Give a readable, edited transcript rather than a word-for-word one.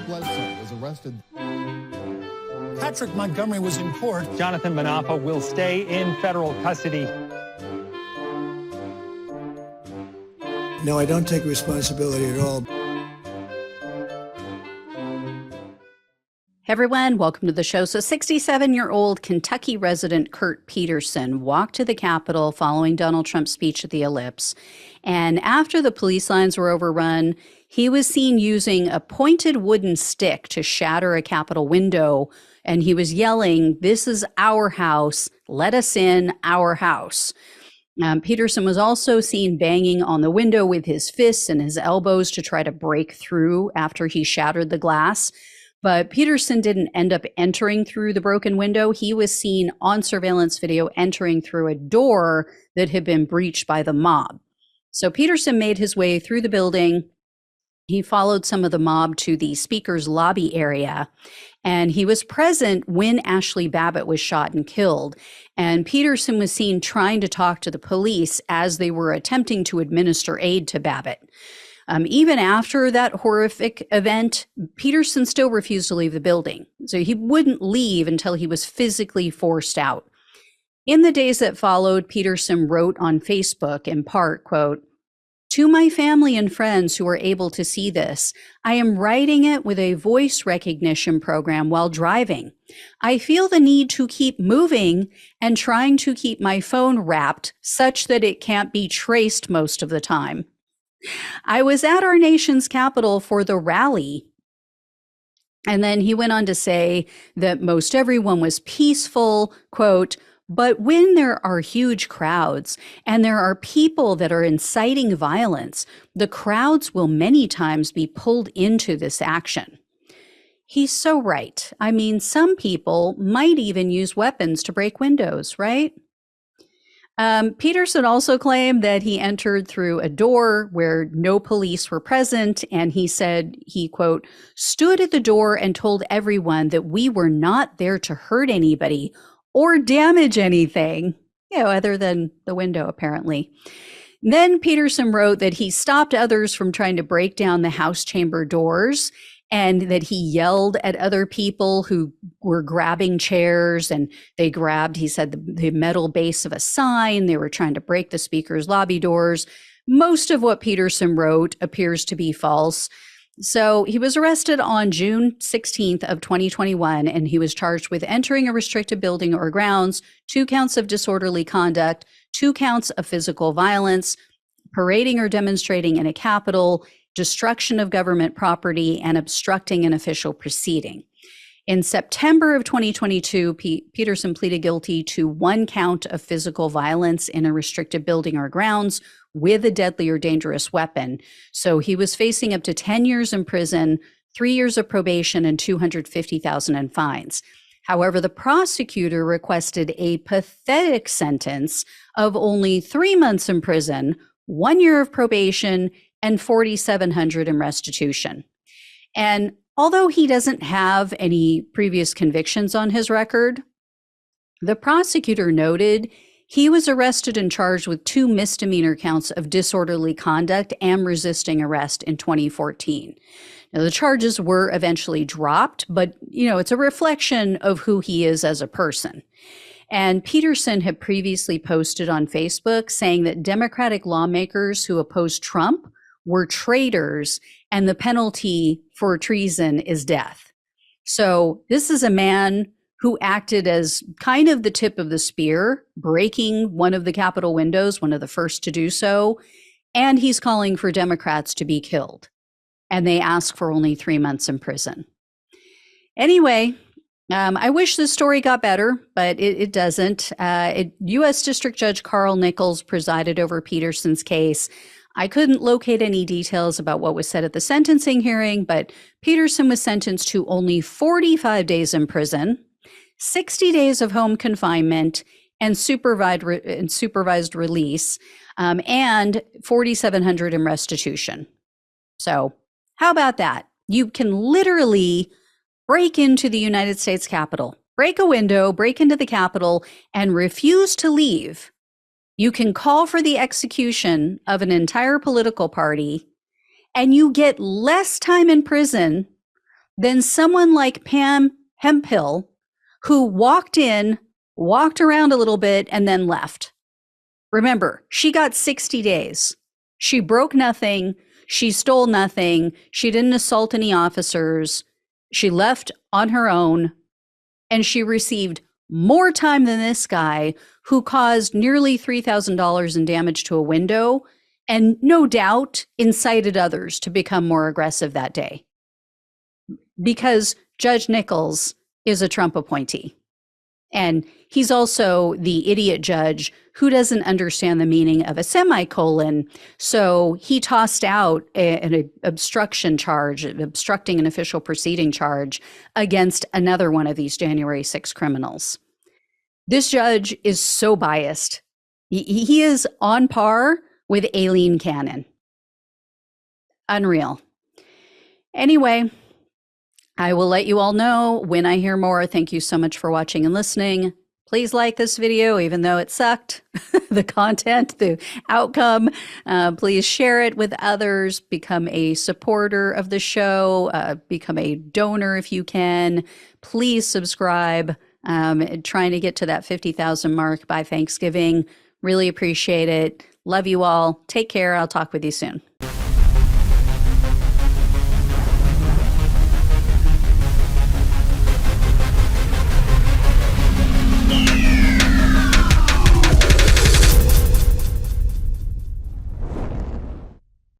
Bledsoe was arrested. Patrick Montgomery was in court. Jonathan Manapa will stay in federal custody. No, I don't take responsibility at all. Hey everyone, welcome to the show. So 67-year-old Kentucky resident Kurt Peterson walked to the Capitol following Donald Trump's speech at the Ellipse. And after the police lines were overrun, he was seen using a pointed wooden stick to shatter a Capitol window. And he was yelling, "This is our house. Let us in, our house." Peterson was also seen banging on the window with his fists and his elbows to try to break through after he shattered the glass. But Peterson didn't end up entering through the broken window. He was seen on surveillance video entering through a door that had been breached by the mob. So Peterson made his way through the building. He followed some of the mob to the speaker's lobby area, and he was present when Ashley Babbitt was shot and killed. And Peterson was seen trying to talk to the police as they were attempting to administer aid to Babbitt. Even after that horrific event, Peterson still refused to leave the building. So he wouldn't leave until he was physically forced out. In the days that followed, Peterson wrote on Facebook in part, quote, "To my family and friends who are able to see this, I am writing it with a voice recognition program while driving. I feel the need to keep moving and trying to keep my phone wrapped such that it can't be traced most of the time. I was at our nation's capital for the rally." And then he went on to say that most everyone was peaceful, quote, "But when there are huge crowds and there are people that are inciting violence, the crowds will many times be pulled into this action." He's so right. I mean, some people might even use weapons to break windows, right? Peterson also claimed that he entered through a door where no police were present, and he said he, quote, "stood at the door and told everyone that we were not there to hurt anybody or damage anything, other than the window, apparently." Then Peterson wrote that he stopped others from trying to break down the House chamber doors, and that he yelled at other people who were grabbing chairs, and they grabbed, he said, the metal base of a sign. They were trying to break the speaker's lobby doors. Most of what Peterson wrote appears to be false. So he was arrested on June 16th of 2021, and he was charged with entering a restricted building or grounds, 2 counts of disorderly conduct, 2 counts of physical violence, parading or demonstrating in a Capitol, destruction of government property, and obstructing an official proceeding. In September of 2022, Peterson pleaded guilty to 1 count of physical violence in a restricted building or grounds with a deadly or dangerous weapon. So he was facing up to 10 years in prison, 3 years of probation, and $250,000 in fines. However, the prosecutor requested a pathetic sentence of only 3 months in prison, 1 year of probation, and $4,700 in restitution. And although he doesn't have any previous convictions on his record, the prosecutor noted he was arrested and charged with 2 misdemeanor counts of disorderly conduct and resisting arrest in 2014. Now, the charges were eventually dropped, but it's a reflection of who he is as a person. And Peterson had previously posted on Facebook saying that Democratic lawmakers who opposed Trump were traitors, and the penalty for treason is death. So this is a man who acted as kind of the tip of the spear, breaking one of the Capitol windows, one of the first to do so, and he's calling for Democrats to be killed. And they ask for only 3 months in prison. Anyway, I wish this story got better, but it doesn't. U.S. District Judge Carl Nichols presided over Peterson's case. I couldn't locate any details about what was said at the sentencing hearing, but Peterson was sentenced to only 45 days in prison, 60 days of home confinement, and supervised release, and $4,700 in restitution. So how about that? You can literally break into the United States Capitol, break a window, break into the Capitol, and refuse to leave. You can call for the execution of an entire political party, and you get less time in prison than someone like Pam Hemphill, who walked in, walked around a little bit, and then left. Remember, she got 60 days. She broke nothing. She stole nothing. She didn't assault any officers. She left on her own, and she received more time than this guy who caused nearly $3,000 in damage to a window and no doubt incited others to become more aggressive that day. Because Judge Nichols is a Trump appointee. And he's also the idiot judge who doesn't understand the meaning of a semicolon. So he tossed out an obstruction charge, obstructing an official proceeding charge against another one of these January 6 criminals. This judge is so biased. He is on par with Aileen Cannon. Unreal. Anyway, I will let you all know when I hear more. Thank you so much for watching and listening. Please like this video, even though it sucked, the content, the outcome. Please share it with others. Become a supporter of the show. Become a donor if you can. Please subscribe. Trying to get to that 50,000 mark by Thanksgiving. Really appreciate it. Love you all. Take care. I'll talk with you soon.